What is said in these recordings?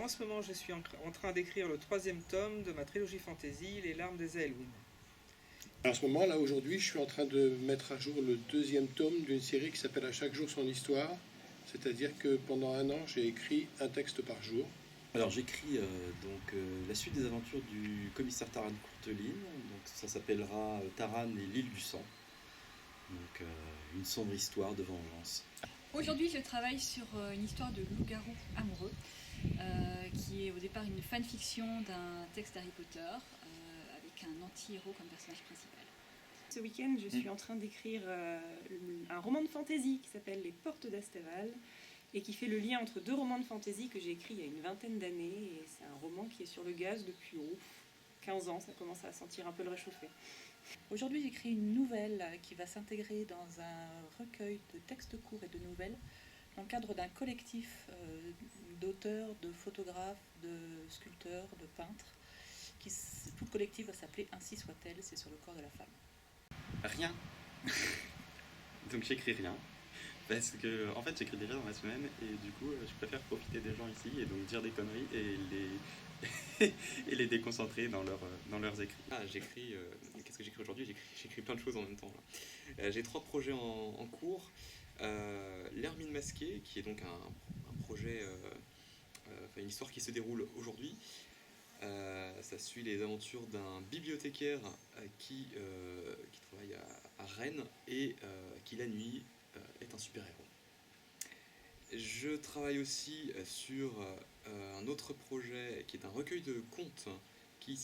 ce moment, je suis en train d'écrire le 3e tome de ma trilogie fantasy, Les larmes des Aelwyn. En ce moment, là, aujourd'hui, je suis en train de mettre à jour le 2e tome d'une série qui s'appelle À chaque jour son histoire. C'est-à-dire que pendant un an, j'ai écrit un texte par jour. Alors j'écris la suite des aventures du commissaire Taran Courteline, donc ça s'appellera Taran et l'île du sang, donc une sombre histoire de vengeance. Aujourd'hui je travaille sur une histoire de loup-garou amoureux, qui est au départ une fanfiction d'un texte d'Harry Potter, avec un anti-héros comme personnage principal. Ce week-end, je suis en train d'écrire un roman de fantasy qui s'appelle Les Portes d'Astéval et qui fait le lien entre 2 romans de fantasy que j'ai écrits il y a une vingtaine d'années. Et c'est un roman qui est sur le gaz depuis 15 ans, ça commence à sentir un peu le réchauffé. Aujourd'hui, j'écris une nouvelle qui va s'intégrer dans un recueil de textes courts et de nouvelles dans le cadre d'un collectif d'auteurs, de photographes, de sculpteurs, de peintres. Tout le collectif va s'appeler Ainsi soit-elle, c'est sur le corps de la femme. Rien. Donc j'écris rien. Parce que, en fait, j'écris déjà dans la semaine et du coup, je préfère profiter des gens ici et donc dire des conneries et les déconcentrer dans leurs écrits. J'écris. Qu'est-ce que j'écris aujourd'hui? J'écris plein de choses en même temps. Là. J'ai 3 projets en cours. L'Hermine masquée, qui est donc un projet, une histoire qui se déroule aujourd'hui. Ça suit les aventures d'un bibliothécaire qui travaille à Rennes et qui la nuit est un super-héros. Je travaille aussi sur un autre projet qui est un recueil de contes qui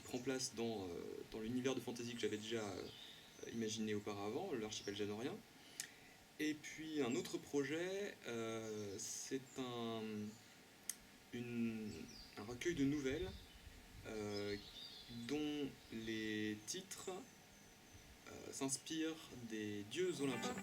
prend place dans l'univers de fantasy que j'avais déjà imaginé auparavant, l'archipel janorien. Et puis un autre projet, c'est un recueil de nouvelles dont les titres s'inspirent des dieux olympiens.